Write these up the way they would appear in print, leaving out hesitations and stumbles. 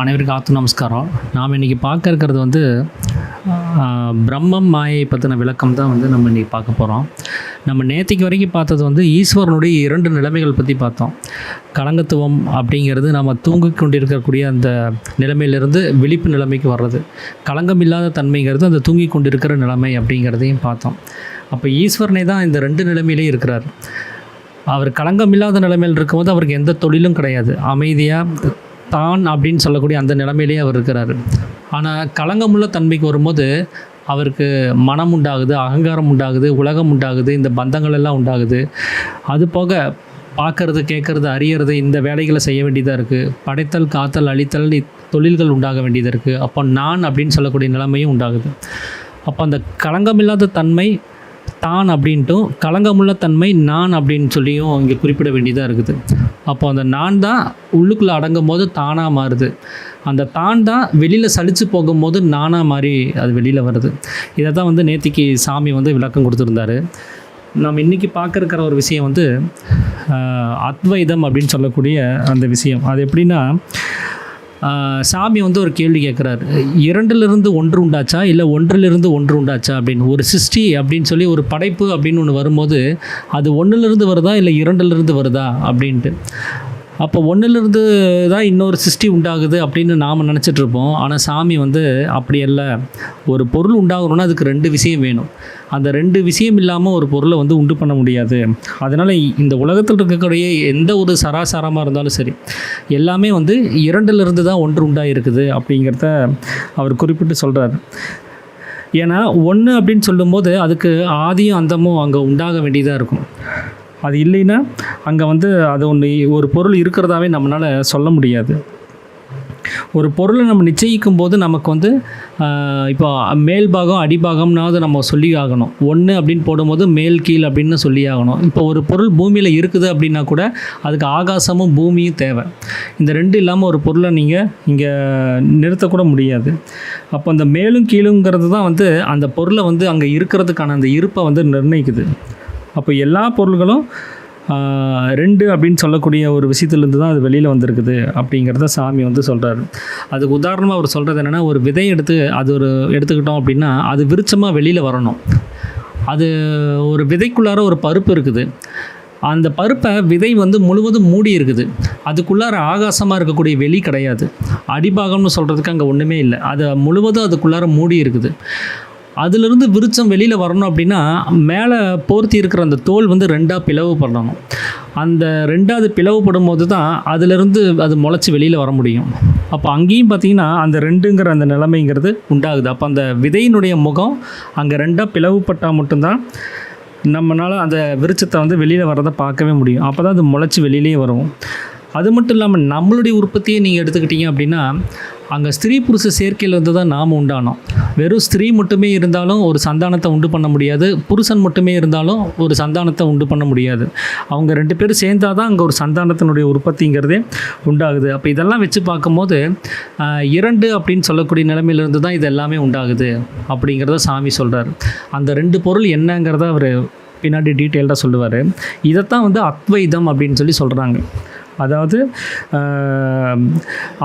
அனைவருக்கும் நமஸ்காரம். நாம் இன்றைக்கி பார்க்க இருக்கிறது வந்து பிரம்மம் மாயை பற்றின விளக்கம் தான் வந்து நம்ம இன்றைக்கி பார்க்க போகிறோம். நம்ம நேற்றுக்கு வரைக்கும் பார்த்தது வந்து ஈஸ்வரனுடைய 2 நிலைமைகள் பற்றி பார்த்தோம். கலங்கத்துவம் அப்படிங்கிறது நம்ம தூங்கி கொண்டிருக்கக்கூடிய அந்த நிலைமையிலிருந்து விழிப்பு நிலைமைக்கு வர்றது. களங்கம் இல்லாத தன்மைங்கிறது அந்த தூங்கி கொண்டிருக்கிற நிலைமை அப்படிங்கிறதையும் பார்த்தோம். அப்போ ஈஸ்வரனே தான் இந்த 2 நிலைமையிலே இருக்கிறார். அவர் களங்கம் இல்லாத நிலைமையில் இருக்கும்போது அவருக்கு எந்த தொழிலும் கிடையாது. அமைதியாக தான் அப்படின்னு சொல்லக்கூடிய அந்த நிலைமையிலேயே அவர் இருக்கிறார். ஆனால் களங்கமுள்ள தன்மைக்கு வரும்போது அவருக்கு மனம் உண்டாகுது, அகங்காரம் உண்டாகுது, உலகம் உண்டாகுது, இந்த பந்தங்கள் எல்லாம் உண்டாகுது. அது போக பார்க்கறது, கேட்குறது, அறியறது, இந்த வேலைகளை செய்ய வேண்டியதாக இருக்குது. படைத்தல், காத்தல், அழித்தல் தொழில்கள் உண்டாக வேண்டியதாக இருக்குது. அப்போ நான் அப்படின்னு சொல்லக்கூடிய நிலைமையும் உண்டாகுது. அப்போ அந்த களங்கமில்லாத தன்மை தான் அப்படின்ட்டும், களங்கமுள்ள தன்மை நான் அப்படின்னு சொல்லியும் இங்கே குறிப்பிட வேண்டியதாக இருக்குது. அப்போ அந்த நான் தான் உள்ளுக்குள்ளே அடங்கும் போது தானாக மாறுது. அந்த தான் தான் வெளியில் சலித்து போகும்போது நானாக மாறி அது வெளியில் வருது. இதை தான் வந்து நேத்திக்கு சாமி வந்து விளக்கம் கொடுத்துருந்தாரு. நம்ம இன்றைக்கி பார்க்க இருக்கிற ஒரு விஷயம் வந்து அத்வைதம் அப்படின்னு சொல்லக்கூடிய அந்த விஷயம். அது எப்படின்னா, சாமி வந்து ஒரு கேள்வி கேட்குறாரு. 2லிருந்து 1 உண்டாச்சா இல்லை 1லிருந்து 1 உண்டாச்சா அப்படின்னு. ஒரு சிருஷ்டி அப்படின்னு சொல்லி ஒரு படைப்பு அப்படின்னு ஒன்று வரும்போது அது 1லிருந்து வருதா இல்லை 2லிருந்து வருதா அப்படின்ட்டு. அப்போ 1லிருந்து தான் இன்னொரு சிருஷ்டி உண்டாகுது அப்படின்னு நாம் நினச்சிட்ருப்போம். ஆனால் சாமி வந்து அப்படி அல்ல. ஒரு பொருள் உண்டாகணும்னா அதுக்கு 2 விஷயம் வேணும். அந்த 2 விஷயம் இல்லாமல் ஒரு பொருளை வந்து உண்டு பண்ண முடியாது. அதனால் இந்த உலகத்தில் இருக்கக்கூடிய எந்த ஒரு சராசரமாக இருந்தாலும் சரி, எல்லாமே வந்து 2லிருந்து தான் 1 உண்டாகிருக்குது அப்படிங்கிறத அவர் குறிப்பிட்டு சொல்கிறார். ஏன்னா 1 அப்படின்னு சொல்லும்போது அதுக்கு ஆதியும் அந்தமும் அங்கே உண்டாக வேண்டியதாக இருக்கும். அது இல்லைன்னா அங்கே வந்து அது ஒரு பொருள் இருக்கிறதாவே நம்மளால் சொல்ல முடியாது. ஒரு பொருளை நம்ம நிச்சயிக்கும் போது நமக்கு வந்து இப்போ மேல் பாகம் அடிபாகம்னாவது நம்ம சொல்லி ஆகணும். 1 அப்படின்னு போடும்போது மேல் கீழ் அப்படின்னு சொல்லி ஆகணும். இப்போ ஒரு பொருள் பூமியில் இருக்குது அப்படின்னா கூட அதுக்கு ஆகாசமும் பூமியும் தேவை. இந்த 2 இல்லாமல் ஒரு பொருளை நீங்கள் இங்கே நிறுத்தக்கூட முடியாது. அப்போ அந்த மேலும் கீழுங்கிறது தான் வந்து அந்த பொருளை வந்து அங்கே இருக்கிறதுக்கான அந்த இருப்பை வந்து நிர்ணயிக்குது. அப்போ எல்லா பொருள்களும் 2 அப்படின்னு சொல்லக்கூடிய ஒரு விஷயத்துலேருந்து தான் அது வெளியில் வந்திருக்குது அப்படிங்கிறத சாமி வந்து சொல்கிறாரு. அதுக்கு உதாரணமாக அவர் சொல்கிறது என்னென்னா, ஒரு விதை எடுத்துக்கிட்டோம் அப்படின்னா அது விருட்சமாக வெளியில் வரணும். அது ஒரு விதைக்குள்ளார ஒரு பருப்பு இருக்குது. அந்த பருப்பை விதை வந்து முழுவதும் மூடி இருக்குது. அதுக்குள்ளார ஆகாசமாக இருக்கக்கூடிய வெளி கிடையாது. அடிபாகம்னு சொல்கிறதுக்கு அங்கே ஒன்றுமே இல்லை. அது முழுவதும் அதுக்குள்ளார மூடி இருக்குது. அதிலிருந்து விருட்சம் வெளியில் வரணும் அப்படின்னா மேலே போர்த்தி இருக்கிற அந்த தோல் வந்து 2ஆக பிளவுபடணும். அந்த 2வது பிளவுபடும் போது தான் அதிலிருந்து அது முளைச்சி வெளியில் வர முடியும். அப்போ அங்கேயும் பார்த்திங்கன்னா அந்த 2ங்கிற அந்த நிலைமைங்கிறது உண்டாகுது. அப்போ அந்த விதையினுடைய முகம் அங்கே 2ஆக பிளவுபட்டால் மட்டும்தான் நம்மளால் அந்த விருட்சத்தை வந்து வெளியில் வரதை பார்க்கவே முடியும். அப்போ தான் அது முளைச்சி வெளியிலேயே வரும். அது மட்டும் இல்லாமல் நம்மளுடைய உற்பத்தியை நீங்கள் எடுத்துக்கிட்டீங்க அப்படின்னா அங்கே ஸ்திரீ புருஷ சேர்க்கையில் இருந்து தான் நாம் உண்டானோம். வெறும் ஸ்திரீ மட்டுமே இருந்தாலும் ஒரு சந்தானத்தை உண்டு பண்ண முடியாது. புருஷன் மட்டுமே இருந்தாலும் ஒரு சந்தானத்தை உண்டு பண்ண முடியாது. அவங்க 2 பேரும் சேர்ந்தால் தான் அங்கே ஒரு சந்தானத்தினுடைய உற்பத்திங்கிறதே உண்டாகுது. அப்போ இதெல்லாம் வச்சு பார்க்கும்போது 2 அப்படின்னு சொல்லக்கூடிய நிலைமையிலிருந்து தான் இது எல்லாமே உண்டாகுது அப்படிங்கிறத சாமி சொல்கிறார். அந்த 2 பொருள் என்னங்கிறத அவர் பின்னாடி டீட்டெயில்டாக சொல்லுவார். இதைத்தான் வந்து அத்வைதம் அப்படின்னு சொல்லி சொல்கிறாங்க. அதாவது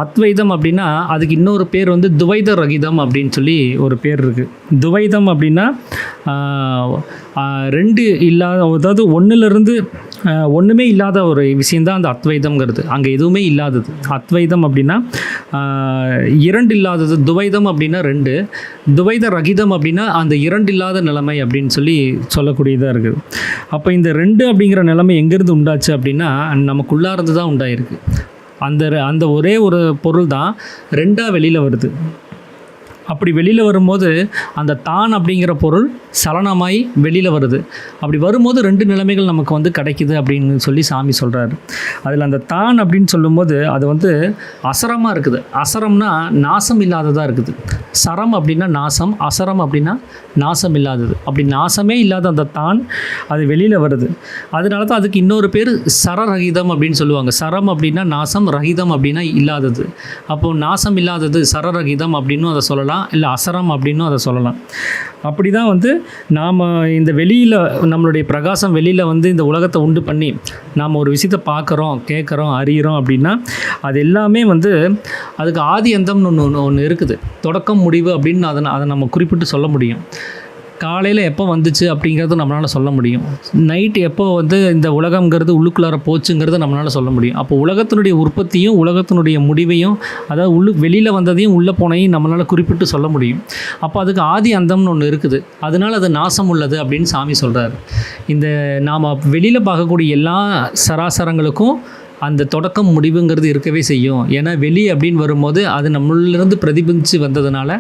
அத்வைதம் அப்படின்னா அதுக்கு இன்னொரு பேர் வந்து துவைத ரகிதம் அப்படின்னு சொல்லி ஒரு பேர் இருக்குது. துவைதம் அப்படின்னா 2 இல்லாத, அதாவது 1லிருந்து ஒன்றுமே இல்லாத ஒரு விஷயந்தான் அந்த அத்வைதம்ங்கிறது. அங்கே எதுவுமே இல்லாதது அத்வைதம் அப்படின்னா 2 இல்லாதது. துவைதம் அப்படின்னா 2, துவைத ரகிதம் அப்படின்னா அந்த 2 இல்லாத நிலைமை அப்படின்னு சொல்லி சொல்லக்கூடியதாக இருக்குது. அப்போ இந்த 2 அப்படிங்கிற நிலைமை எங்கேருந்து உண்டாச்சு அப்படின்னா நமக்குள்ளார்ந்து தான் உண்டாயிருக்கு. அந்த ஒரே ஒரு பொருள் தான் 2ஆக வெளியில் வருது. அப்படி வெளியில் வரும்போது அந்த தான் அப்படிங்கிற பொருள் சலனமாய் வெளியில் வருது. அப்படி வரும்போது 2 நிலைமைகள் நமக்கு வந்து கிடைக்குது அப்படின்னு சொல்லி சாமி சொல்கிறாரு. அதில் அந்த தான் அப்படின்னு சொல்லும்போது அது வந்து அசரமாக இருக்குது. அசரம்னா நாசம் இல்லாததாக இருக்குது. சரம் அப்படின்னா நாசம், அசரம் அப்படின்னா நாசம் இல்லாதது. அப்படி நாசமே இல்லாத அந்த தான் அது வெளியில் வருது. அதனால தான் அதுக்கு இன்னொரு பேர் சரரகிதம் அப்படின்னு சொல்லுவாங்க. சரம் அப்படின்னா நாசம், ரகிதம் அப்படின்னா இல்லாதது. அப்போது நாசம் இல்லாதது சரரகிதம் அப்படின்னு அதை சொல்லலாம். சொல்லலாம், இல்லை அசரம் அப்படின்னும் அதை சொல்லலாம். அப்படி தான் வந்து நாம் இந்த வெளியில் நம்மளுடைய பிரகாசம் வெளியில் வந்து இந்த உலகத்தை உண்டு பண்ணி நாம் ஒரு விஷயத்தை பார்க்குறோம், கேட்குறோம், அறிகிறோம் அப்படின்னா அது எல்லாமே வந்து அதுக்கு ஆதி அந்தம்னு ஒன்று இருக்குது. தொடக்கம் முடிவு அப்படின்னு அதை நம்ம குறிப்பிட்டு சொல்ல முடியும். காலையில் எப்போ வந்துச்சு அப்படிங்கிறது நம்மளால் சொல்ல முடியும். நைட்டு எப்போ வந்து இந்த உலகங்கிறது உள்ளுக்குள்ளார போச்சுங்கிறது நம்மளால் சொல்ல முடியும். அப்போ உலகத்தினுடைய உற்பத்தியும் உலகத்தினுடைய முடிவையும், அதாவது வெளியில் வந்ததையும் உள்ளே போனையும் நம்மளால் குறிப்பிட்டு சொல்ல முடியும். அப்போ அதுக்கு ஆதி அந்தம்னு ஒன்று இருக்குது. அதனால் அது நாசம் உள்ளது அப்படின்னு சாமி சொல்கிறார். இந்த நாம் வெளியில் பார்க்கக்கூடிய எல்லா சராசரங்களுக்கும் அந்த தொடக்கம் முடிவுங்கிறது இருக்கவே செய்யும். ஏன்னா வெளி அப்படின்னு வரும்போது அது நம்மளிருந்து பிரதிபலித்து வந்ததுனால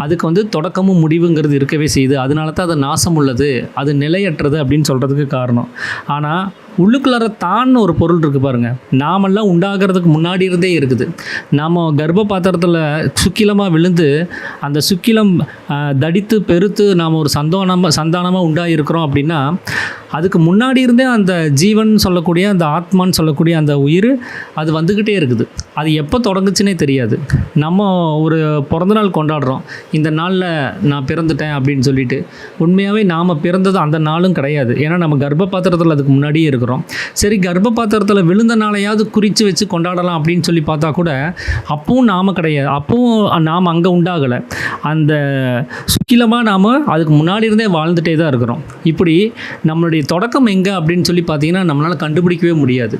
அதுக்கு வந்து தொடக்கமும் முடிவுங்கிறது இருக்கவே செய்யுது. அதனால தான் அது நாசம் உள்ளது, அது நிலையற்றது அப்படின்னு சொல்கிறதுக்கு காரணம். ஆனால் உள்ளுக்குள்ளார தான் ஒரு பொருள் இருக்குது பாருங்கள். நாமெல்லாம் உண்டாகிறதுக்கு முன்னாடி இருந்தே இருக்குது. நாம் கர்ப்ப பாத்திரத்தில் சுக்கிலமாக விழுந்து அந்த சுக்கிலம் தடித்து பெருத்து நாம் ஒரு சந்தானமாக உண்டாகிருக்கிறோம் அப்படின்னா அதுக்கு முன்னாடி இருந்தே அந்த ஜீவன் சொல்லக்கூடிய அந்த ஆத்மான்னு சொல்லக்கூடிய அந்த உயிர் அது வந்துக்கிட்டே இருக்குது. அது எப்போ தொடங்குச்சுன்னே தெரியாது. நம்ம ஒரு பிறந்தநாள் கொண்டாடுறோம், இந்த நாளில் நான் பிறந்துட்டேன் அப்படின்னு சொல்லிட்டு. உண்மையாகவே நாம் பிறந்தது அந்த நாளும் கிடையாது. ஏன்னா நம்ம கர்ப்ப பாத்திரத்தில் அதுக்கு முன்னாடியே இருக்கிறோம். சரி, கர்ப்ப பாத்திரத்தில் விழுந்த நாளையாவது குறித்து வச்சு கொண்டாடலாம் அப்படின்னு சொல்லி பார்த்தா கூட அப்பவும் நாம் கிடையாது. அப்பவும் நாம் அங்கே உண்டாகலை. அந்த சுக்கிலமாக நாம் அதுக்கு முன்னாடி இருந்தே வாழ்ந்துகிட்டே தான் இருக்கிறோம். இப்படி நம்மளுடைய தொடக்கம் எங்கே அப்படின்னு சொல்லி பார்த்தீங்கன்னா நம்மளால் கண்டுபிடிக்கவே முடியாது.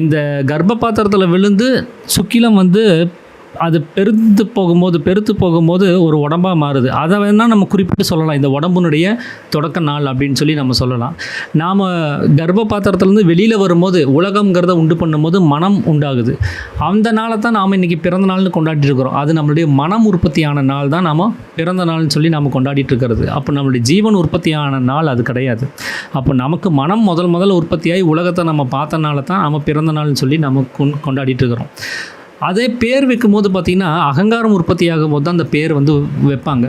இந்த கர்ப்ப பாத்திரத்தில் விழுந்து சுக்கிலம் வந்து அது பெருத்து போகும்போது ஒரு உடம்பாக மாறுது. அதை வேணால் நம்ம குறிப்பிட்டு சொல்லலாம், இந்த உடம்புனுடைய தொடக்க நாள் அப்படின்னு சொல்லி நம்ம சொல்லலாம். நாம் கர்ப்ப பாத்திரத்துலேருந்து வெளியில் வரும்போது உலகங்கிறத உண்டு பண்ணும்போது மனம் உண்டாகுது. அந்த நாளை தான் நாம் இன்றைக்கி பிறந்த நாள்னு கொண்டாடிட்டு இருக்கிறோம். அது நம்மளுடைய மனம் உற்பத்தியான நாள் தான் நாம் பிறந்த நாள்னு சொல்லி நாம் கொண்டாடிட்டு இருக்கிறது. அப்போ நம்மளுடைய ஜீவன் உற்பத்தியான நாள் அது கிடையாது. அப்போ நமக்கு மனம் முதல்ல உற்பத்தியாகி உலகத்தை நம்ம பார்த்தனால தான் நம்ம பிறந்த நாள்னு சொல்லி நம்ம கொண்டாடிட்டு இருக்கிறோம். அதே பேர் வைக்கும்போது பார்த்திங்கன்னா அகங்காரம் உற்பத்தியாகும் போது தான் அந்த பேர் வந்து வைப்பாங்க.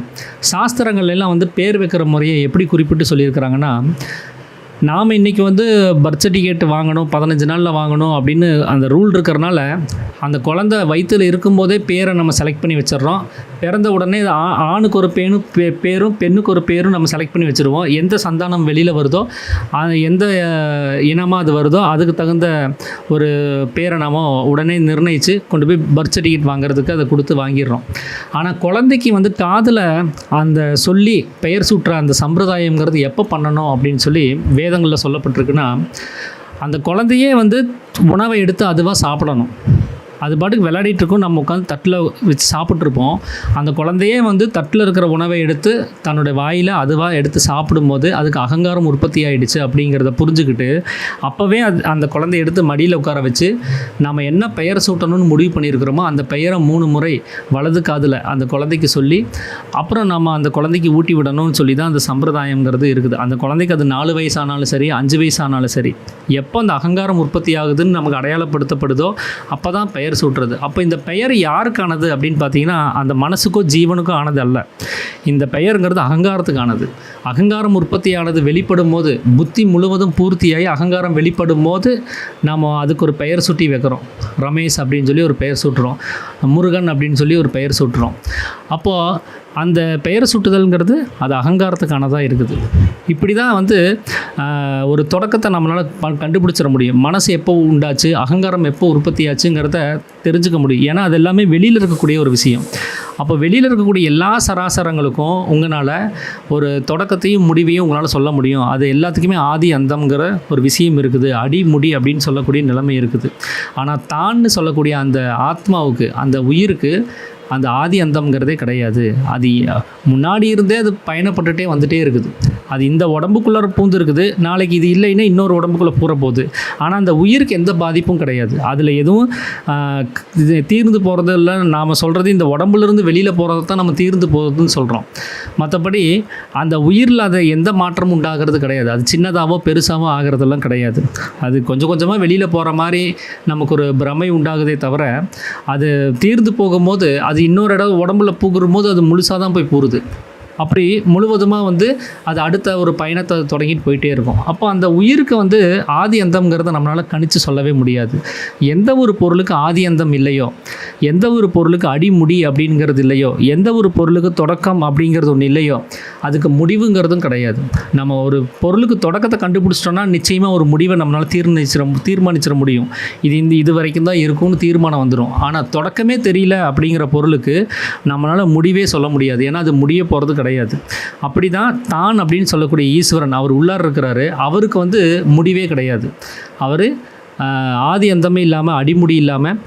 சாஸ்திரங்கள் எல்லாம் வந்து பேர் வைக்கிற முறையை எப்படி குறிப்பிட்டு சொல்லியிருக்கிறாங்கன்னா, நாம் இன்றைக்கி வந்து பர்த் சர்டிஃபிகேட் வாங்கணும், 15 நாளில் வாங்கணும் அப்படின்னு அந்த ரூல் இருக்கிறனால அந்த குழந்தை வயிற்றில் இருக்கும்போதே பேரை நம்ம செலக்ட் பண்ணி வச்சிடறோம். பிறந்த உடனே ஆணுக்கு ஒரு பேரும் பெண்ணுக்கு ஒரு பேரும் நம்ம செலக்ட் பண்ணி வச்சுருவோம். எந்த சந்தானம் வெளியில் வருதோ, எந்த இனமாக அது வருதோ அதுக்கு தகுந்த ஒரு பேரை நாம் உடனே நிர்ணயித்து கொண்டு போய் பர்த் சர்டிஃபிகேட் வாங்குறதுக்கு அதை கொடுத்து வாங்கிடுறோம். ஆனால் குழந்தைக்கு வந்து காதில் அந்த சொல்லி பெயர் சூட்டுற அந்த சம்பிரதாயங்கிறது எப்போ பண்ணணும் அப்படின்னு சொல்லி வேதங்களில் சொல்லப்பட்டிருக்குன்னா, அந்த குழந்தையே வந்து உணவை எடுத்து அதுவாக சாப்பிடணும். அது பாட்டுக்கு விளையாடிட்டு இருக்கும், நம்ம உட்காந்து தட்டில் வச்சு சாப்பிட்ருப்போம். அந்த குழந்தையே வந்து தட்டில் இருக்கிற உணவை எடுத்து தன்னோட வாயில் அதுவாக எடுத்து சாப்பிடும்போது அதுக்கு அகங்காரம் உற்பத்தி ஆகிடுச்சு அப்படிங்கிறத புரிஞ்சுக்கிட்டு அப்போவே அந்த குழந்தைய எடுத்து மடியில் உட்கார வச்சு நம்ம என்ன பெயர் சூட்டணும்னு முடிவு பண்ணியிருக்கிறோமோ அந்த பெயரை 3 முறை வலது காதில் அந்த குழந்தைக்கு சொல்லி அப்புறம் நம்ம அந்த குழந்தைக்கு ஊட்டி விடணும்னு சொல்லி தான் அந்த சம்பிரதாயங்கிறது இருக்குது. அந்த குழந்தைக்கு அது 4 வயசானாலும் சரி, 5 வயசானாலும் சரி, எப்போ அந்த அகங்காரம் உற்பத்தி ஆகுதுன்னு நமக்கு அடையாளப்படுத்தப்படுதோ அப்போ தான் பெயர் சூட்டுறது. அப்போ இந்த பெயர் யாருக்கானது அப்படின்னு பார்த்தீங்கன்னா அந்த மனசுக்கோ ஜீவனுக்கோ ஆனது அல்ல. இந்த பெயருங்கிறது அகங்காரத்துக்கானது. அகங்காரம் உற்பத்தியானது வெளிப்படும் போது, புத்தி முழுவதும் பூர்த்தியாகி அகங்காரம் வெளிப்படும் போது நாம் அதுக்கு ஒரு பெயர் சூட்டி வைக்கிறோம். ரமேஷ் அப்படின்னு சொல்லி ஒரு பெயர் சூட்டுறோம், முருகன் அப்படின்னு சொல்லி ஒரு பெயர் சூட்டுறோம். அப்போது அந்த பெயர் சூட்டுதல்ங்கிறது அது அகங்காரத்துக்கானதாக இருக்குது. இப்படி தான் வந்து ஒரு தொடக்கத்தை நம்மளால் கண்டுபிடிச்சிட முடியும். மனசு எப்போ உண்டாச்சு, அகங்காரம் எப்போ உற்பத்தி ஆச்சுங்கிறத தெரிஞ்சுக்க முடியும். ஏன்னா அது எல்லாமே வெளியில் இருக்கக்கூடிய ஒரு விஷயம். அப்போ வெளியில் இருக்கக்கூடிய எல்லா சராசரங்களுக்கும் உங்களால் ஒரு தொடக்கத்தையும் முடிவையும் உங்களால் சொல்ல முடியும். அது எல்லாத்துக்குமே ஆதி அந்தம்ங்கிற ஒரு விஷயம் இருக்குது, அடிமுடி அப்படின்னு சொல்லக்கூடிய நிலைமை இருக்குது. ஆனால் தான்னு சொல்லக்கூடிய அந்த ஆத்மாவுக்கு, அந்த உயிருக்கு அந்த ஆதி அந்தம்ங்கிறதே கிடையாது. அது முன்னாடி இருந்தே அது பயணப்பட்டுகிட்டே வந்துகிட்டே இருக்குது. அது இந்த உடம்புக்குள்ளே பூந்து இருக்குது, நாளைக்கு இது இல்லைன்னா இன்னொரு உடம்புக்குள்ளே பூர போகுது. ஆனால் அந்த உயிருக்கு எந்த பாதிப்பும் கிடையாது. அதில் எதுவும் தீர்ந்து போகிறது இல்லை. நாம் சொல்கிறது இந்த உடம்புலேருந்து வெளியில் போகிறது தான் நம்ம தீர்ந்து போகிறதுன்னு சொல்கிறோம். மற்றபடி அந்த உயிரில் அதை எந்த மாற்றமும் உண்டாகிறது கிடையாது. அது சின்னதாகவோ பெருசாகவோ ஆகிறதெல்லாம் கிடையாது. அது கொஞ்சம் கொஞ்சமாக வெளியில் போகிற மாதிரி நமக்கு ஒரு பிரமை உண்டாகுதே தவிர, அது தீர்ந்து போகும்போது அது இன்னொரு இடம் உடம்புல பூகுற போது அது முழுசாக தான் போய் பூருது. அப்படி முழுவதுமாக வந்து அது அடுத்த ஒரு பயணத்தை தொடங்கிட்டு போயிட்டே இருக்கும். அப்போ அந்த உயிருக்கு வந்து ஆதி அந்தம்ங்கிறத நம்மளால் கணிச்சு சொல்லவே முடியாது. எந்த ஒரு பொருளுக்கு ஆதி அந்தம் இல்லையோ, எந்த ஒரு பொருளுக்கு அடிமுடி அப்படிங்கிறது இல்லையோ, எந்த ஒரு பொருளுக்கு தொடக்கம் அப்படிங்கிறது ஒன்று இல்லையோ, அதுக்கு முடிவுங்கிறதும் கிடையாது. நம்ம ஒரு பொருளுக்கு தொடக்கத்தை கண்டுபிடிச்சிட்டோம்னா நிச்சயமாக ஒரு முடிவை நம்மளால் தீர்மானிச்சிட முடியும். இது வரைக்கும் தான் இருக்கும்னு தீர்மானம் வந்துடும். ஆனால் தொடக்கமே தெரியல அப்படிங்கிற பொருளுக்கு நம்மளால் முடிவே சொல்ல முடியாது. ஏன்னா அது முடிய போகிறது கிடையாது. அப்படி தான் அப்படின்னு சொல்லக்கூடிய ஈஸ்வரன் அவர் உள்ளார இருக்கிறாரு. அவருக்கு வந்து முடிவே கிடையாது. அவர் ஆதி அந்தமே இல்லாமல் அடிமுடி இல்லாமல்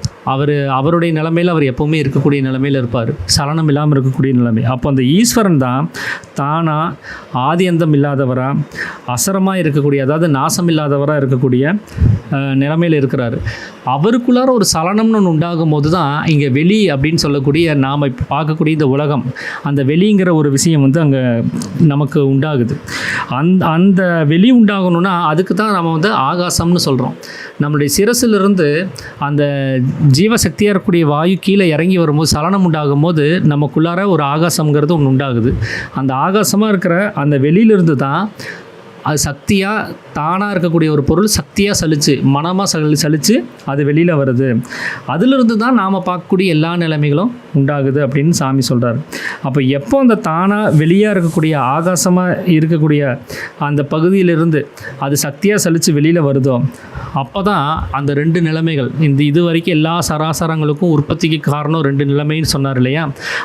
அவருடைய நிலைமையில் அவர் எப்போவுமே இருக்கக்கூடிய நிலைமையில் இருப்பார். சலனம் இல்லாமல் இருக்கக்கூடிய நிலைமை. அப்போ அந்த ஈஸ்வரன் தான் தானாக ஆதி அந்தம் இல்லாதவராக அசரமாக இருக்கக்கூடிய, அதாவது நாசம் இல்லாதவராக இருக்கக்கூடிய நிலைமையில் இருக்கிறாரு. அவருக்குள்ளார ஒரு சலனம்னு ஒன்று உண்டாகும் போது தான் இங்கே வெளி அப்படின்னு சொல்லக்கூடிய நாம் இப்போ பார்க்கக்கூடிய இந்த உலகம், அந்த வெளிங்கிற ஒரு விஷயம் வந்து அங்கே நமக்கு உண்டாகுது. அந்த வெளி உண்டாகணும்னா அதுக்கு தான் நம்ம வந்து ஆகாசம்னு சொல்கிறோம். நம்மளுடைய சிரசிலிருந்து அந்த ஜீவசக்தியாக இருக்கக்கூடிய வாயு கீழே இறங்கி வரும்போது சலனம் உண்டாகும் போது நமக்குள்ளார ஒரு ஆகாசம்ங்கிறது ஒன்று உண்டாகுது. அந்த ஆகாசமாக இருக்கிற அந்த வெளியிலிருந்து தான் அது சக்தியாக தானாக இருக்கக்கூடிய ஒரு பொருள் சக்தியாக சலித்து மனமாக சலித்து அது வெளியில் வருது. அதிலிருந்து தான் நாம் பார்க்கக்கூடிய எல்லா நிலைமைகளும் உண்டாகுது அப்படின்னு சாமி சொல்கிறார். அப்போ எப்போ அந்த தானாக வெளியாக இருக்கக்கூடிய ஆகாசமாக இருக்கக்கூடிய அந்த பகுதியிலிருந்து அது சக்தியாக சலித்து வெளியில் வருதோ அப்போ தான் அந்த ரெண்டு நிலைமைகள், இது வரைக்கும் எல்லா சராசரங்களுக்கும் உற்பத்திக்கு காரணம் ரெண்டு நிலைமைன்னு சொன்னார் இல்லையா,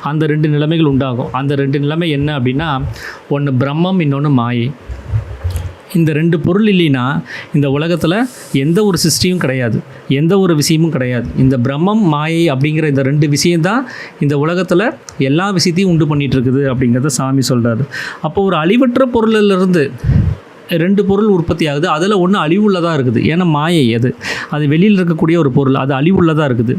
அந்த ரெண்டு நிலைமைகள் உண்டாகும். அந்த ரெண்டு நிலைமை என்ன அப்படின்னா, ஒன்று பிரம்மம், இன்னொன்று மாயை. இந்த ரெண்டு பொருள் இல்லைன்னா இந்த உலகத்தில் எந்த ஒரு சிருஷ்டியும் கிடையாது, எந்த ஒரு விஷயமும் கிடையாது. இந்த பிரம்மம் மாயை அப்படிங்கிற இந்த ரெண்டு விஷயந்தான் இந்த உலகத்தில் எல்லா விஷயத்தையும் உண்டு பண்ணிகிட்டு இருக்குது அப்படிங்கிறத சாமி சொல்கிறாரு. அப்போ ஒரு அழிவற்ற பொருளிலிருந்து ரெண்டு பொருள் உற்பத்தி ஆகுது. அதில் ஒன்று அழிவுள்ளதாக இருக்குது. ஏன்னா மாயை அது வெளியில் இருக்கக்கூடிய ஒரு பொருள், அது அழிவுள்ளதாக இருக்குது.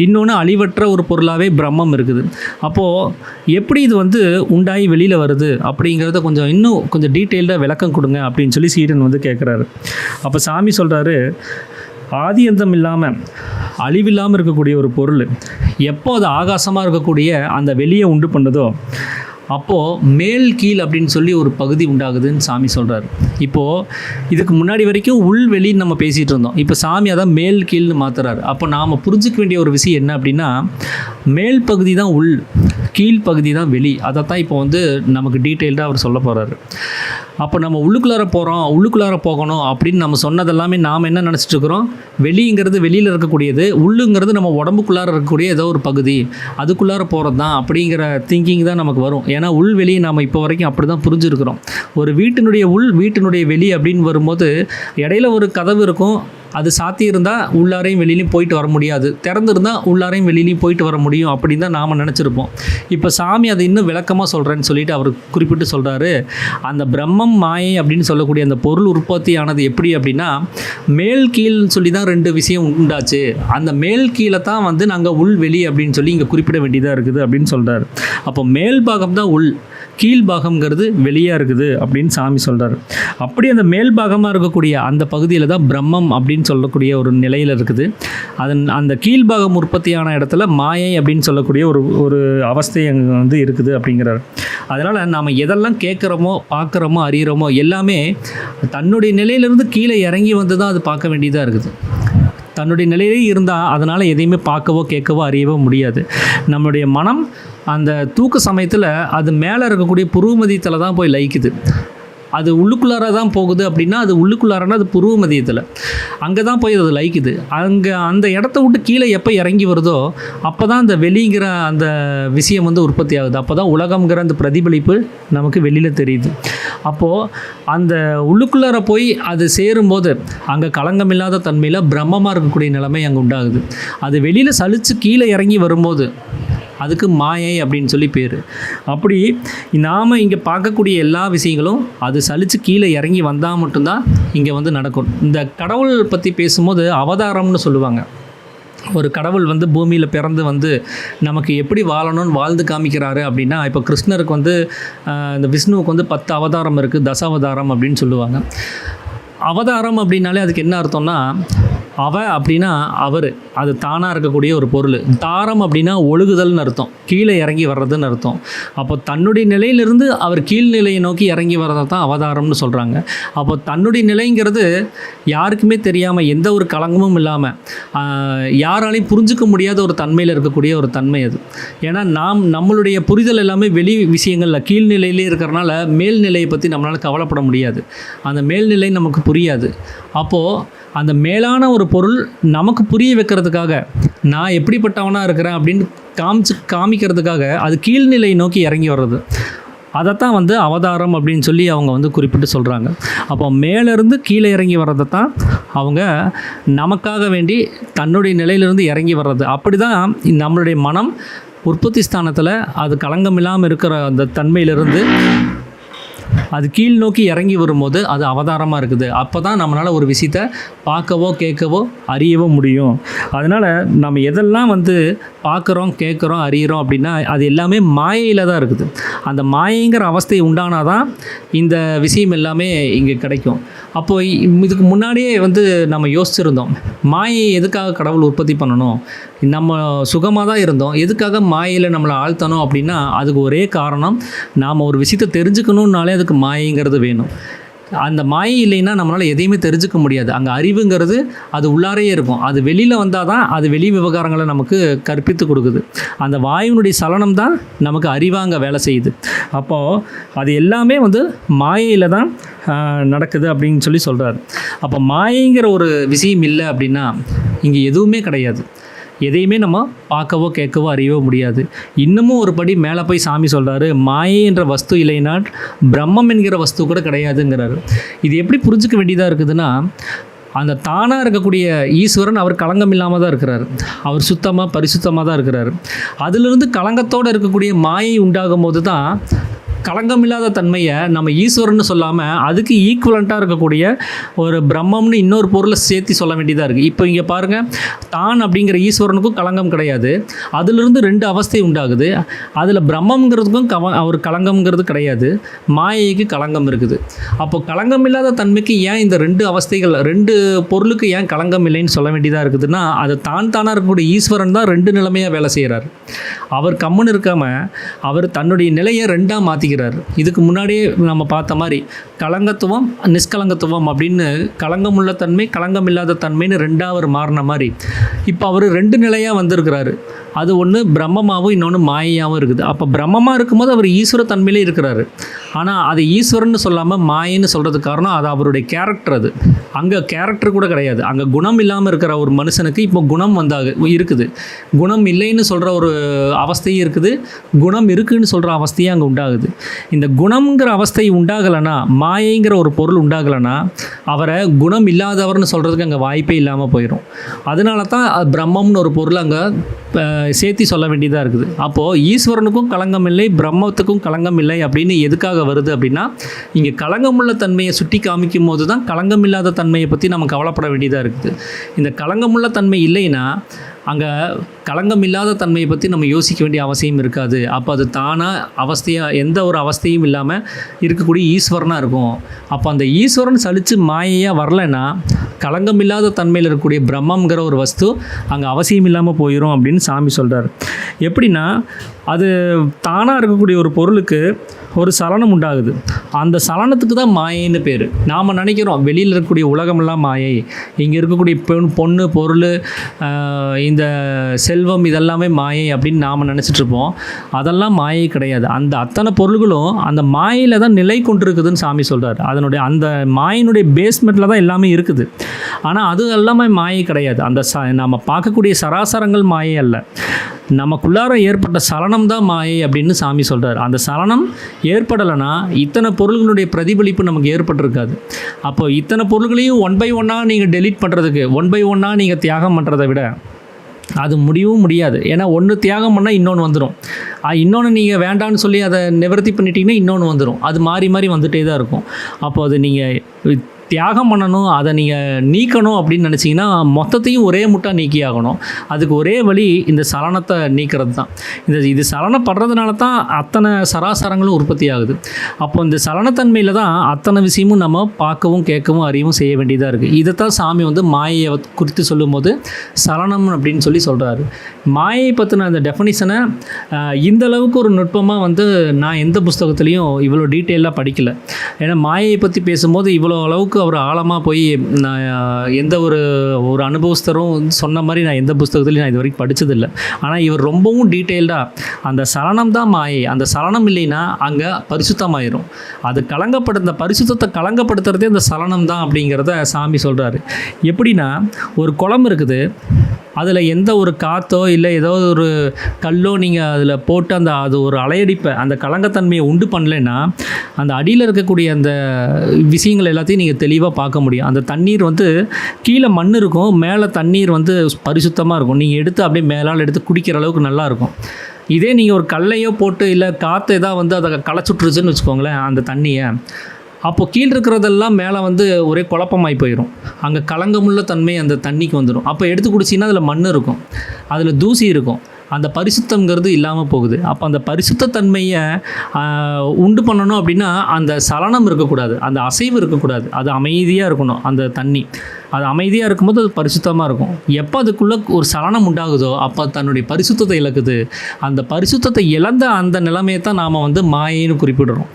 இன்னொன்று அழிவற்ற ஒரு பொருளாகவே பிரம்மம் இருக்குது. அப்போது எப்படி இது வந்து உண்டாகி வெளியில் வருது அப்படிங்கிறத இன்னும் கொஞ்சம் டீட்டெயில்டாக விளக்கம் கொடுங்க அப்படின்னு சொல்லி சீடன் வந்து கேட்குறாரு. அப்போ சாமி சொல்கிறாரு, ஆதி அந்தம் இல்லாமல் அழிவில்லாமல் இருக்கக்கூடிய ஒரு பொருள் எப்போ அது ஆகாசமாக இருக்கக்கூடிய அந்த வெளியை உண்டு பண்ணுதோ அப்போது மேல் கீழ் அப்படின்னு சொல்லி ஒரு பகுதி உண்டாகுதுன்னு சாமி சொல்கிறார். இப்போது இதுக்கு முன்னாடி வரைக்கும் உள் வெளின்னு நம்ம பேசிகிட்டு இருந்தோம். இப்போ சாமி அதான் மேல் கீழ்னு மாற்றுறாரு. அப்போ நாம் புரிஞ்சிக்க வேண்டிய ஒரு விஷயம் என்ன அப்படின்னா, மேல் பகுதி தான் உள், கீழ்ப்பகுதி தான் வெளி. அதைத்தான் இப்போ வந்து நமக்கு டீட்டெயில்டாக அவர் சொல்ல போகிறாரு. அப்போ நம்ம உள்ளுக்குள்ளார போகணும் அப்படின்னு நம்ம சொன்னதெல்லாமே நாம் என்ன நினச்சிட்ருக்குறோம், வெளிங்கிறது வெளியில் இருக்கக்கூடியது, உள்ளுங்கிறது நம்ம உடம்புக்குள்ளார இருக்கக்கூடிய ஏதோ ஒரு பகுதி, அதுக்குள்ளார போகிறது தான் அப்படிங்கிற திங்கிங் தான் நமக்கு வரும். ஏன்னா உள் வெளியே நாம் இப்போ வரைக்கும் அப்படி தான் புரிஞ்சுருக்கிறோம். ஒரு வீட்டினுடைய உள், வீட்டினுடைய வெளி அப்படின்னு வரும்போது இடையில ஒரு கதவு இருக்கும். அது சாத்தி இருந்தால் உள்ளாரையும் வெளியிலையும் போயிட்டு வர முடியாது, திறந்துருந்தால் உள்ளாரையும் வெளியிலையும் போயிட்டு வர முடியும் அப்படின்னு தான் நாம் நினச்சிருப்போம். இப்போ சாமி அதை இன்னும் விளக்கமாக சொல்கிறேன்னு சொல்லிட்டு அவர் குறிப்பிட்டு சொல்கிறாரு, அந்த பிரம்மம் மாயை அப்படின்னு சொல்லக்கூடிய அந்த பொருள் உற்பத்தி ஆனது எப்படி அப்படின்னா, மேல் கீழ்னு சொல்லி தான் ரெண்டு விஷயம் உண்டாச்சு. அந்த மேல் கீழே தான் வந்து நாங்கள் உள் வெளி அப்படின்னு சொல்லி இங்கே குறிப்பிட வேண்டியதாக இருக்குது அப்படின்னு சொல்கிறார். அப்போ மேல் பாகம் தான் உள், கீழ்பாகம்ங்கிறது வெளியாக இருக்குது அப்படின்னு சாமி சொல்கிறார். அப்படி அந்த மேல் பாகமாக இருக்கக்கூடிய அந்த பகுதியில் தான் பிரம்மம் அப்படின்னு சொல்லக்கூடிய ஒரு நிலையில் இருக்குது. அந்த கீழ்பாகம் உற்பத்தியான இடத்துல மாயை அப்படின்னு சொல்லக்கூடிய ஒரு அவஸ்தை அங்கே வந்து இருக்குது அப்படிங்கிறார். அதனால் நாம் எதெல்லாம் கேட்குறோமோ பார்க்குறோமோ அறிகிறோமோ எல்லாமே தன்னுடைய நிலையிலிருந்து கீழே இறங்கி வந்து தான் அது பார்க்க வேண்டியதாக இருக்குது. தன்னுடைய நிலையிலே இருந்தால் அதனால் எதையுமே பார்க்கவோ கேட்கவோ அறியவோ முடியாது. நம்முடைய மனம் அந்த தூக்க சமயத்தில் அது மேலே இருக்கக்கூடிய புருவமதியத்தில் தான் போய் லயிக்குது. அது உள்ளுக்குள்ளார தான் போகுது அப்படின்னா அது உள்ளுக்குள்ளாரனா அது புருவ மதியத்தில் அங்கே தான் போய் அது லயிக்குது. அங்கே அந்த இடத்த விட்டு கீழே எப்போ இறங்கி வருதோ அப்போ தான் அந்த வெளிங்கிற அந்த விஷயம் வந்து உற்பத்தி ஆகுது. அப்போ தான் உலகம்ங்கிற அந்த பிரதிபலிப்பு நமக்கு வெளியில் தெரியுது. அப்போது அந்த உள்ளுக்குள்ளார போய் அது சேரும்போது அங்கே களங்கமில்லாத தன்மையில் பிரம்மமாக இருக்கக்கூடிய நிலைமை அங்கே உண்டாகுது. அது வெளியில் சலித்து கீழே இறங்கி வரும்போது அதுக்கு மாயை அப்படின்னு சொல்லி பேர். அப்படி நாம் இங்கே பார்க்கக்கூடிய எல்லா விஷயங்களும் அது சலித்து கீழே இறங்கி வந்தால் மட்டும்தான் இங்கே வந்து நடக்கும். இந்த கடவுள் பற்றி பேசும்போது அவதாரம்னு சொல்லுவாங்க. ஒரு கடவுள் வந்து பூமியில் பிறந்து வந்து நமக்கு எப்படி வாழணும்னு வாழ்ந்து காமிக்கிறாரு அப்படின்னா, இப்போ கிருஷ்ணருக்கு வந்து இந்த விஷ்ணுவுக்கு வந்து 10 அவதாரம் இருக்குது, தசாவதாரம் அப்படின்னு சொல்லுவாங்க. அவதாரம் அப்படின்னாலே அதுக்கு என்ன அர்த்தம்னா, அப்படின்னா அவர், அது தானாக இருக்கக்கூடிய ஒரு பொருள். தாரம் அப்படின்னா ஒழுகுதல்னு அர்த்தம், கீழே இறங்கி வர்றதுன்னு அர்த்தம். அப்போ தன்னுடைய நிலையிலிருந்து அவர் கீழ்நிலையை நோக்கி இறங்கி வர்றதை தான் அவதாரம்னு சொல்கிறாங்க. அப்போ தன்னுடைய நிலைங்கிறது யாருக்குமே தெரியாமல், எந்த ஒரு களங்கமும் இல்லாமல், யாராலையும் புரிஞ்சிக்க முடியாத ஒரு தன்மையில் இருக்கக்கூடிய ஒரு தன்மை அது. ஏன்னா நம்மளுடைய புரிதல் எல்லாமே வெளி விஷயங்களில் கீழ்நிலையிலே இருக்கிறனால மேல்நிலையை பற்றி நம்மளால் கவலைப்பட முடியாது. அந்த மேல்நிலை நமக்கு புரியாது. அப்போது அந்த மேலான ஒரு பொருள் நமக்கு புரிய வைக்கிறதுக்காக, நான் எப்படிப்பட்டவனாக இருக்கிறேன் அப்படின்னு காமிக்கிறதுக்காக அது கீழ்நிலை நோக்கி இறங்கி வர்றது, அதைத்தான் அவதாரம் அப்படின்னு சொல்லி அவங்க குறிப்பிட்டு சொல்கிறாங்க. அப்போ மேலேருந்து கீழே இறங்கி வர்றதை தான் அவங்க நமக்காக வேண்டி தன்னுடைய நிலையிலிருந்து இறங்கி வர்றது. அப்படி தான் நம்மளுடைய மனம் உற்பத்தி ஸ்தானத்தில் அது களங்கம் இல்லாமல் இருக்கிற அந்த தன்மையிலிருந்து அது கீழ் நோக்கி இறங்கி வரும்போது அது அவதாரமாக இருக்குது. அப்போ தான் நம்மளால் ஒரு விஷயத்தை பார்க்கவோ கேட்கவோ அறியவோ முடியும். அதனால் நம்ம எதெல்லாம் பார்க்குறோம், கேட்குறோம், அறிகிறோம் அப்படின்னா அது எல்லாமே மாயையில் தான் இருக்குது. அந்த மாயைங்கிற அவஸ்தை உண்டானால் தான் இந்த விஷயம் எல்லாமே இங்கே கிடைக்கும். அப்போது இதுக்கு முன்னாடியே நம்ம யோசிச்சுருந்தோம், மாயை எதுக்காக கடவுள் உற்பத்தி பண்ணணும், நம்ம சுகமாக தான் இருந்தோம், எதுக்காக மாயையில் நம்மளை ஆழ்த்தணும் அப்படின்னா அதுக்கு ஒரே காரணம், நாம் ஒரு விஷயத்தை தெரிஞ்சுக்கணுன்னாலே அதுக்கு மாயைங்கிறது வேணும். அந்த மாயை இல்லைன்னா நம்மளால் எதையுமே தெரிஞ்சுக்க முடியாது. அங்கே அறிவுங்கிறது அது உள்ளாரையே இருக்கும். அது வெளியில் வந்தால் தான் அது வெளி விவகாரங்களை நமக்கு கற்பித்து கொடுக்குது. அந்த வாயுனுடைய சலனம் தான் நமக்கு அறிவாங்க வேலை செய்யுது. அப்போது அது எல்லாமே மாயையில் தான் நடக்குது அப்படின்னு சொல்லி சொல்கிறார். அப்போ மாயைங்கிற ஒரு விஷயம் இல்லை அப்படின்னா இங்கே எதுவுமே கிடையாது. எதையுமே நம்ம பார்க்கவோ கேட்கவோ அறியவோ முடியாது. இன்னமும் ஒரு படி மேலே போய் சாமி சொல்கிறாரு, மாயை என்ற வஸ்து இல்லைனால் பிரம்மம் என்கிற வஸ்து கூட கிடையாதுங்கிறாரு. இது எப்படி புரிஞ்சிக்க வேண்டியதாக இருக்குதுன்னா, அந்த தானாக இருக்கக்கூடிய ஈஸ்வரன் அவர் களங்கம் இல்லாமல் தான் இருக்கிறார். அவர் சுத்தமாக பரிசுத்தமாக தான் இருக்கிறார். அதிலிருந்து களங்கத்தோடு இருக்கக்கூடிய மாயை உண்டாகும் போது தான் களங்கம் இல்லாத தன்மையை நம்ம ஈஸ்வரன்னு சொல்லாமல் அதுக்கு ஈக்குவலண்ட்டாக இருக்கக்கூடிய ஒரு பிரம்மம்னு இன்னொரு பொருளை சேர்த்து சொல்ல வேண்டியதாக இருக்குது. இப்போ இங்கே பாருங்கள், தான் அப்படிங்கிற ஈஸ்வரனுக்கும் களங்கம் கிடையாது. அதிலிருந்து 2 அவஸ்தை உண்டாகுது. அதில் பிரம்மங்கிறதுக்கும் அவர் களங்கம்ங்கிறது கிடையாது, மாயைக்கு களங்கம் இருக்குது. அப்போ களங்கம் இல்லாத தன்மைக்கு ஏன் இந்த 2 அவஸ்தைகள், 2 பொருளுக்கு ஏன் களங்கம் இல்லைன்னு சொல்ல வேண்டியதாக இருக்குதுன்னா, அது தானாக இருக்கக்கூடிய ஈஸ்வரன் தான் 2 நிலைமையாக வேலை செய்கிறார். அவர் கம்முன்னு இருக்காமல் அவர் தன்னுடைய நிலையை 2ஆக மாற்றிக்கிறார். இதுக்கு முன்னாடியே நம்ம பார்த்த மாதிரி களங்கத்துவம் நிஷ்கலங்கத்துவம் அப்படின்னு களங்கம் உள்ள தன்மை களங்கம் இல்லாத தன்மைன்னு 2ஆக அவர் மாறின மாதிரி இப்போ அவர் 2 நிலையாக வந்திருக்கிறாரு. அது ஒன்று பிரம்மமாகவும் இன்னொன்று மாயையாகவும் இருக்குது. அப்போ பிரம்மமாக இருக்கும்போது அவர் ஈஸ்வர தன்மையிலே இருக்கிறாரு. ஆனால் அது ஈஸ்வரன்னு சொல்லாமல் மாயைன்னு சொல்கிறதுக்கு காரணம் அது அவருடைய கேரக்டர். அது அங்கே கேரக்டர் கூட கிடையாது. அங்கே குணம் இல்லாமல் இருக்கிற ஒரு மனுஷனுக்கு இப்போ குணம் இருக்குது. குணம் இல்லைன்னு சொல்கிற ஒரு அவஸ்தையும் இருக்குது, குணம் இருக்குதுன்னு சொல்கிற அவஸ்தையும் அங்கே உண்டாகுது. இந்த குணம்ங்கிற அவஸ்தை உண்டாகலைன்னா, மாயைங்கிற ஒரு பொருள் உண்டாகலைன்னா அவரை குணம் இல்லாதவர்னு சொல்கிறதுக்கு அங்கே வாய்ப்பே இல்லாமல் போயிடும். அதனால தான் பிரம்மம்னு ஒரு பொருள் அங்கே சேர்த்தி சொல்ல வேண்டியதாக இருக்குது. அப்போது ஈஸ்வரனுக்கும் களங்கம் இல்லை, பிரம்மத்துக்கும் களங்கம் இல்லை அப்படின்னு எதுக்காக வருது அப்படின்னா, இங்கே களங்கமுள்ள தன்மையை சுட்டி காமிக்கும் போது தான் களங்கம் இல்லாத தன்மையை பற்றி நம்ம கவலைப்பட வேண்டியதாக இருக்குது. இந்த களங்கமுள்ள தன்மை இல்லைன்னா அங்கே களங்கம் இல்லாத தன்மையை பற்றி நம்ம யோசிக்க வேண்டிய அவசியம் இருக்காது. அப்போ அது தானாக அவஸ்தையாக எந்த ஒரு அவஸ்தையும் இல்லாமல் இருக்கக்கூடிய ஈஸ்வரனாக இருக்கும். அப்போ அந்த ஈஸ்வரன் சலித்து மாயையாக வரலைன்னா களங்கம் இல்லாத தன்மையில் இருக்கக்கூடிய பிரம்மங்கிற ஒரு வஸ்து அங்கே அவசியம் இல்லாமல் போயிடும் அப்படின்னு சாமி சொல்கிறார். எப்படின்னா, அது தானாக இருக்கக்கூடிய ஒரு பொருளுக்கு ஒரு சலனம் உண்டாகுது. அந்த சலனத்துக்கு தான் மாயைன்னு பேர். நாம் நினைக்கிறோம் வெளியில் இருக்கக்கூடிய உலகமெல்லாம் மாயை, இங்கே இருக்கக்கூடிய பொண்ணு பொருள் இந்த செல்வம் இதெல்லாமே மாயை அப்படின்னு நாம் நினச்சிட்ருப்போம். அதெல்லாம் மாயை கிடையாது. அந்த அத்தனை பொருள்களும் அந்த மாயையில் தான் நிலை கொண்டிருக்குதுன்னு சாமி சொல்கிறார். அதனுடைய அந்த மாயினுடைய பேஸ்மெண்ட்டில் தான் எல்லாமே இருக்குது. ஆனால் அது எல்லாமே மாயை கிடையாது. அந்த நம்ம பார்க்கக்கூடிய சராசரங்கள் மாயை அல்ல, நமக்குள்ளார ஏற்பட்ட சலனம் தான் மாயை அப்படின்னு சாமி சொல்கிறார். அந்த சலனம் ஏற்படலைன்னா இத்தனை பொருள்களுடைய பிரதிபலிப்பு நமக்கு ஏற்பட்டிருக்காது. அப்போ இத்தனை பொருள்களையும் 1 by 1 நீங்கள் டெலீட் பண்ணுறதுக்கு, 1 by 1 நீங்கள் தியாகம் பண்ணுறதை விட அது முடியவும் முடியாது. ஏன்னா ஒன்று தியாகம் பண்ணால் இன்னொன்று வந்துடும், இன்னொன்று நீங்கள் வேண்டான்னு சொல்லி அதை நிவர்த்தி பண்ணிட்டீங்கன்னா இன்னொன்று வந்துடும். அது மாறி மாறி வந்துகிட்டே தான் இருக்கும். அப்போ அது நீங்கள் தியாகம் பண்ணணும், அதை நீங்கள் நீக்கணும் அப்படின்னு நினச்சிங்கன்னா மொத்தத்தையும் ஒரே முட்டா நீக்கி ஆகணும். அதுக்கு ஒரே வழி இந்த சலனத்தை நீக்கிறது தான். இது சலனப்படுறதுனால தான் அத்தனை சராசரங்களும் உற்பத்தி ஆகுது. அப்போ இந்த சலனத்தன்மையில் தான் அத்தனை விஷயமும் நம்ம பார்க்கவும் கேட்கவும் அறியவும் செய்ய வேண்டியதாக இருக்குது. இதைத்தான் சாமி வந்து மாயையை குறித்து சொல்லும்போது சலனம் அப்படின்னு சொல்லி சொல்கிறாரு. மாயை பற்றின அந்த டெஃபனிஷனை இந்த அளவுக்கு ஒரு நுட்பமாக வந்து நான் எந்த புஸ்தகத்துலேயும் இவ்வளோ டீட்டெயிலாக படிக்கலை. ஏன்னா மாயையை பற்றி பேசும்போது இவ்வளோ அளவுக்கு அவர் ஆழமாக போய் நான் எந்த ஒரு அனுபவஸ்தரும் சொன்ன மாதிரி நான் எந்த புஸ்தகத்துலையும் நான் இது வரைக்கும் படித்ததில்லை. ஆனால் இவர் ரொம்பவும் டீட்டெயில்டாக அந்த சலனம் தான் மாயை, அந்த சலனம் இல்லைன்னா அங்கே பரிசுத்தமாயிரும், அது அந்த பரிசுத்தத்தை களங்கப்படுத்துறதே அந்த சலனம் தான் அப்படிங்கிறத சாமி சொல்கிறாரு. எப்படின்னா ஒரு குளம் இருக்குது, அதில் எந்த ஒரு காற்றோ இல்லை ஏதோ ஒரு கல்லோ நீங்கள் அதில் போட்டு அது ஒரு அலையடிப்பை அந்த கலங்கத்தன்மையை உண்டு பண்ணலைன்னா அந்த அடியில் இருக்கக்கூடிய அந்த விஷயங்கள் எல்லாத்தையும் நீங்கள் தெளிவாக பார்க்க முடியும். அந்த தண்ணீர் வந்து கீழே மண் இருக்கும், மேலே தண்ணீர் வந்து பரிசுத்தமாக இருக்கும். நீங்கள் எடுத்து அப்படியே மேலால் எடுத்து குடிக்கிற அளவுக்கு நல்லாயிருக்கும். இதே நீங்கள் ஒரு கல்லையோ போட்டு இல்லை காற்று எதாவது வந்து அதை களைச்சுட்ருச்சுன்னு வச்சுக்கோங்களேன் அந்த தண்ணியை, அப்போது கீழே இருக்கிறதெல்லாம் மேலே வந்து ஒரே குழப்பமாகி போயிடும். அங்கே கலங்கமுள்ள தன்மை அந்த தண்ணிக்கு வந்துடும். அப்போ எடுத்து குடிச்சின்னா அதில் மண் இருக்கும், அதில் தூசி இருக்கும், அந்த பரிசுத்தங்கிறது இல்லாமல் போகுது. அப்போ அந்த பரிசுத்தன்மையை உண்டு பண்ணணும் அப்படின்னா அந்த சலனம் இருக்கக்கூடாது, அந்த அசைவு இருக்கக்கூடாது, அது அமைதியாக இருக்கணும். அந்த தண்ணி அது அமைதியாக இருக்கும்போது அது பரிசுத்தமாக இருக்கும். எப்போ அதுக்குள்ளே ஒரு சலனம் உண்டாகுதோ அப்போ தன்னுடைய பரிசுத்தத்தை இழக்குது. அந்த பரிசுத்தத்தை இழந்த அந்த நிலைமையை தான் நாம் வந்து மாயைன்னு குறிப்பிடுறோம்.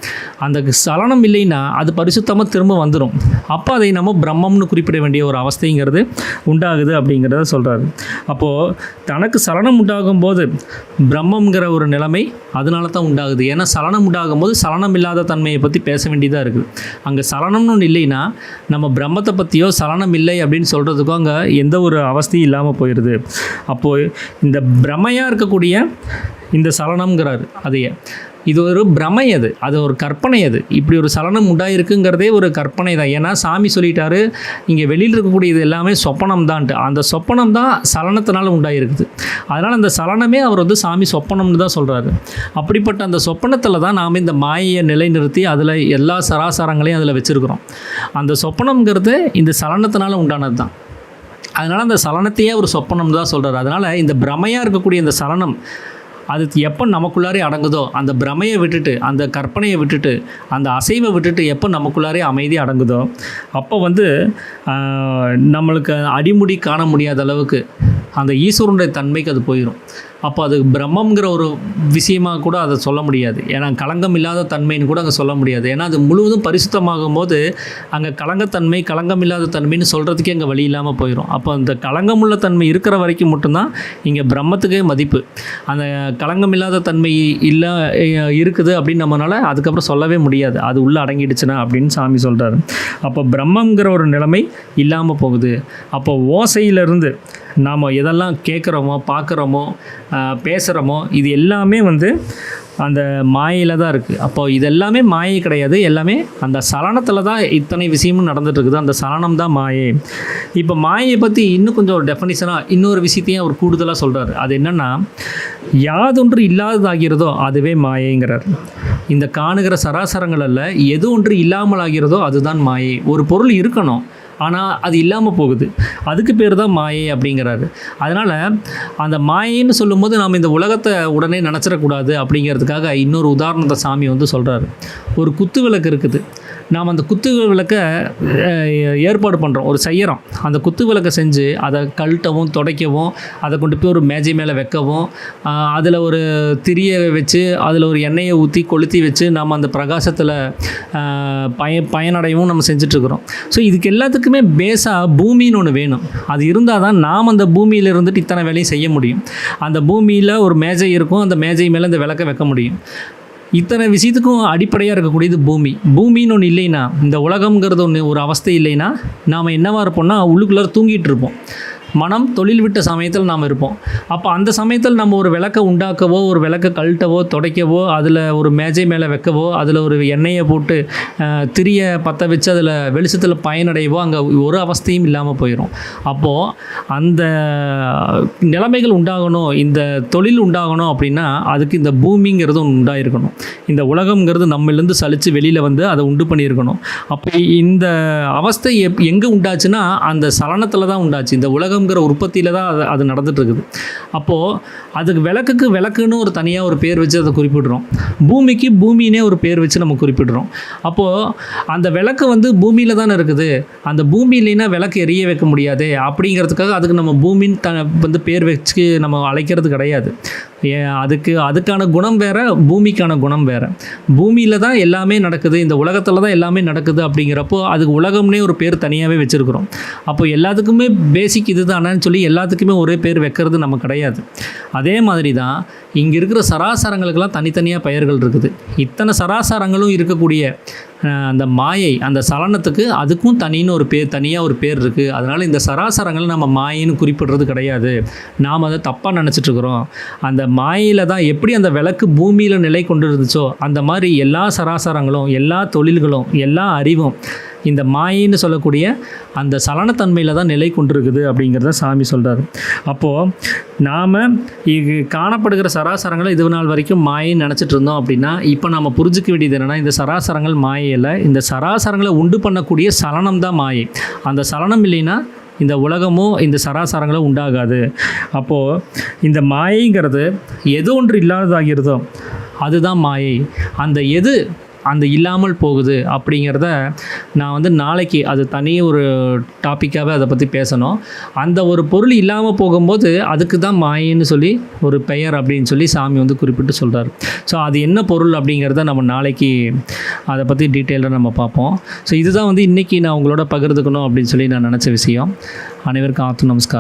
அந்த சலனம் இல்லைன்னா அது பரிசுத்தமாக திரும்ப வந்துடும். அப்போ அதை நம்ம பிரம்மம்னு குறிப்பிட வேண்டிய ஒரு அவஸ்தைங்கிறது உண்டாகுது அப்படிங்கிறத சொல்கிறாரு. அப்போது தனக்கு சலனம் உண்டாகும் போது பிரம்மங்கிற ஒரு நிலைமை அதனால தான் உண்டாகுது. ஏன்னா சலனம் உண்டாகும் போது சலனம் இல்லாத தன்மையை பற்றி பேச வேண்டியதாக இருக்குது. அங்கே சலனம்னு ஒன்று இல்லைன்னா நம்ம பிரம்மத்தை பற்றியோ சலனம் இல்லை அப்படின்னு சொல்கிறதுக்கும் அங்கே எந்த ஒரு அவஸ்தையும் இல்லாமல் போயிடுது. அப்போது இந்த பிரமையாக இருக்கக்கூடிய இந்த சலனம்ங்கிறாரு, அதையே இது ஒரு பிரமை, அது ஒரு கற்பனை. இப்படி ஒரு சலனம் உண்டாயிருக்குங்கிறதே ஒரு கற்பனை தான். ஏன்னா சாமி சொல்லிட்டாரு இங்கே வெளியில் இருக்கக்கூடியது எல்லாமே சொப்பனம் தான்ட்டு. அந்த சொப்பனம் தான் சலனத்தினால உண்டாயிருக்குது. அதனால் அந்த சலனமே அவர் வந்து சாமி சொப்பனம்னு தான் சொல்கிறாரு. அப்படிப்பட்ட அந்த சொப்பனத்தில் தான் நாம் இந்த மாயையை நிலைநிறுத்தி அதில் எல்லா சராசரங்களையும் அதில் வச்சுருக்கிறோம். அந்த சொப்பனம்ங்கிறது இந்த சலனத்தினால உண்டானது தான். அதனால் அந்த சலனத்தையே ஒரு சொப்பனம் தான் சொல்கிறார். அதனால் இந்த பிரமையாக இருக்கக்கூடிய இந்த சலனம் அது எப்போ நமக்குள்ளாரே அடங்குதோ, அந்த பிரமையை விட்டுட்டு அந்த கற்பனையை விட்டுட்டு அந்த அசைவை விட்டுட்டு எப்போ நமக்குள்ளாரே அமைதி அடங்குதோ அப்போ வந்து நம்மளுக்கு அடிமுடி காண முடியாத அளவுக்கு அந்த ஈஸ்வரனுடைய தன்மைக்கு அது போயிடும். அப்போ அது பிரம்மங்கிற ஒரு விஷயமாக கூட அதை சொல்ல முடியாது. ஏன்னா களங்கம் இல்லாத தன்மைன்னு கூட அங்கே சொல்ல முடியாது. ஏன்னா அது முழுவதும் பரிசுத்தமாகும் போது அங்கே களங்கத்தன்மை களங்கம் இல்லாத தன்மைன்னு சொல்கிறதுக்கே அங்கே வழி இல்லாமல் போயிடும். அப்போ அந்த களங்கமுள்ள தன்மை இருக்கிற வரைக்கும் மட்டும்தான் இங்கே பிரம்மத்துக்கே மதிப்பு. அந்த களங்கம் இல்லாத தன்மை இல்லை இருக்குது அப்படின்னு நம்மளால் அதுக்கப்புறம் சொல்லவே முடியாது, அது உள்ளே அடங்கிடுச்சுன்னா அப்படின்னு சாமி சொல்கிறாரு. அப்போ பிரம்மங்கிற ஒரு நிலைமை இல்லாமல் போகுது. அப்போ ஓசையிலிருந்து நாம் எதெல்லாம் கேட்குறோமோ பார்க்குறோமோ பேசுகிறோமோ இது எல்லாமே வந்து அந்த மாயையில் தான் இருக்குது. அப்போது இது எல்லாமே மாயை கிடையாது, எல்லாமே அந்த சலனத்தில் தான் இத்தனை விஷயமும் நடந்துகிட்ருக்குது. அந்த சலனம் தான் மாயை. இப்போ மாயை பற்றி இன்னும் கொஞ்சம் ஒரு டெஃபனிஷனாக இன்னொரு விஷயத்தையும் அவர் கூடுதலாக சொல்கிறார். அது என்னென்னா யாதொன்று இல்லாததாகிறதோ அதுவே மாயைங்கிறார். இந்த காணுகிற சராசரங்களில் எது ஒன்று இல்லாமல் ஆகிறதோ அதுதான் மாயை. ஒரு பொருள் இருக்கணும் ஆனால் அது இல்லாமல் போகுது, அதுக்கு பேர் தான் மாயை அப்படிங்கிறாரு. அதனால் அந்த மாயைன்னு சொல்லும்போது நாம் இந்த உலகத்தை உடனே நினச்சிடக்கூடாது அப்படிங்கிறதுக்காக இன்னொரு உதாரணத்தை சாமி வந்து சொல்கிறாரு. ஒரு குத்து விளக்கு இருக்குது, நாம் அந்த குத்து விளக்கை ஏற்பாடு பண்ணுறோம், ஒரு செய்கிறோம். அந்த குத்து விளக்கை செஞ்சு அதை கழட்டவும் துடைக்கவும் அதை கொண்டு போய் ஒரு மேஜை மேலே வைக்கவும் அதில் ஒரு திரியை வச்சு அதில் ஒரு எண்ணெயை ஊற்றி கொளுத்தி வச்சு நம்ம அந்த பிரகாசத்தில் பயனடையவும் நம்ம செஞ்சிட்ருக்குறோம். ஸோ இதுக்கு எல்லாத்துக்குமே பேஸாக பூமின்னு ஒன்று வேணும். அது இருந்தால் தான் நாம் அந்த பூமியில் இருந்துட்டு இத்தனை வேலையும் செய்ய முடியும். அந்த பூமியில் ஒரு மேஜை இருக்கும், அந்த மேஜை மேலே இந்த விளக்கை வைக்க முடியும். இத்தனை விஷயத்துக்கும் அடிப்படையாக இருக்கக்கூடியது பூமி. பூமின்னு ஒன்று இல்லைன்னா, இந்த உலகம்ங்கிறது ஒன்று ஒரு அவஸ்தை இல்லைன்னா நாம் என்னவாக இருப்போம்னா உள்ளுக்குள்ளே தூங்கிட்டு இருப்போம். மனம் தொழில் விட்ட சமயத்தில் நாம் இருப்போம். அப்போ அந்த சமயத்தில் நம்ம ஒரு விளக்கை உண்டாக்கவோ, ஒரு விளக்கை கழட்டவோ, துடைக்கவோ, அதில் ஒரு மேஜை மேலே வைக்கவோ, அதில் ஒரு எண்ணெயை போட்டு திரியை பற்ற வச்சு அதில் வெளிச்சத்தில் பயனடையவோ அங்கே ஒரு அவஸ்தையும் இல்லாமல் போயிடும். அப்போது அந்த நிலைமைகள் உண்டாகணும், இந்த தொழில் உண்டாகணும் அப்படின்னா அதுக்கு இந்த பூமிங்கிறது ஒன்று உண்டாயிருக்கணும். இந்த உலகம்ங்கிறது நம்மளிருந்து சலித்து வெளியில் வந்து அதை உண்டு பண்ணியிருக்கணும். அப்போ இந்த அவஸ்தை எங்கே உண்டாச்சுன்னா அந்த சலனத்தில் தான் உண்டாச்சு. இந்த உலகங்கிற உற்பத்தியில் தான் அது நடந்துகிட்ருக்குது. அப்போது அதுக்கு விளக்குன்னு ஒரு தனியாக ஒரு பேர் வச்சு அதை குறிப்பிடுறோம். பூமிக்கு பூமினே ஒரு பேர் வச்சு நம்ம குறிப்பிடுறோம். அப்போது அந்த விளக்கு வந்து பூமியில் தானே இருக்குது, அந்த பூமி இல்லைன்னா விளக்கு எரிய வைக்க முடியாது. அப்படிங்கிறதுக்காக அதுக்கு நம்ம பூமின்னு வந்து பேர் வச்சு நம்ம அழைக்கிறது கிடையாது. அதுக்கான குணம் வேறு, பூமிக்கான குணம் வேறு. பூமியில் தான் எல்லாமே நடக்குது, இந்த உலகத்தில் தான் எல்லாமே நடக்குது. அப்படிங்கிறப்போ அதுக்கு உலகம்னே ஒரு பேர் தனியாகவே வச்சுருக்குறோம். அப்போ எல்லாத்துக்குமே பேசிக் இது தானேன்னு சொல்லி எல்லாத்துக்குமே ஒரே பேர் வைக்கிறது நம்ம கிடையாது. அதே மாதிரி தான் இங்கே இருக்கிற சராசரங்களுக்கெல்லாம் தனித்தனியாக பெயர்கள் இருக்குது. இத்தனை சராசரங்களும் இருக்கக்கூடிய அந்த மாயை, அந்த சலனத்துக்கு அதுக்கும் தனியாக ஒரு பேர் இருக்குது. அதனால் இந்த சராசரங்களை நம்ம மாயைன்னு குறிப்பிடுறது கிடையாது. நாம் அதை தப்பாக நினச்சிட்ருக்குறோம். அந்த மாயையில் தான் எப்படி அந்த விளக்கு பூமியில் நிலை கொண்டு இருந்துச்சோ அந்த மாதிரி எல்லா சராசரங்களும், எல்லா தொழில்களும், எல்லா அறிவும் இந்த மாயின்னு சொல்லக்கூடிய அந்த சலனத்தன்மையில் தான் நிலை கொண்டிருக்குது அப்படிங்கிறத சாமி சொல்கிறார். அப்போது நாம் இது காணப்படுகிற சராசரங்களை இது நாள் வரைக்கும் மாயின்னு நினச்சிட்டு இருந்தோம் அப்படின்னா, இப்போ நம்ம புரிஞ்சிக்க வேண்டியது என்னென்னா, இந்த சராசரங்கள் மாயையில் இந்த சராசரங்களை உண்டு பண்ணக்கூடிய சலனம் தான் மாயை. அந்த சலனம் இல்லைன்னா இந்த உலகமோ இந்த சராசரங்களும் உண்டாகாது. அப்போது இந்த மாயைங்கிறது எது ஒன்று இல்லாததாகிறதோ அதுதான் மாயை. அந்த இல்லாமல் போகுது அப்படிங்கிறத நான் வந்து நாளைக்கு அது தனி ஒரு டாப்பிக்காகவே அதை பற்றி பேசணும். அந்த ஒரு பொருள் இல்லாமல் போகும்போது அதுக்கு தான் மாயைன்னு சொல்லி ஒரு பெயர் அப்படின்னு சொல்லி சாமி வந்து குறிப்பிட்டு சொல்கிறார். ஸோ அது என்ன பொருள் அப்படிங்கிறத நம்ம நாளைக்கு அதை பற்றி டீட்டெயிலாக நம்ம பார்ப்போம். ஸோ இதுதான் வந்து இன்றைக்கி நான் உங்களோட பகிர்ந்துக்கணும் அப்படின்னு சொல்லி நான் நினச்ச விஷயம். அனைவருக்கும் நமஸ்காரம்.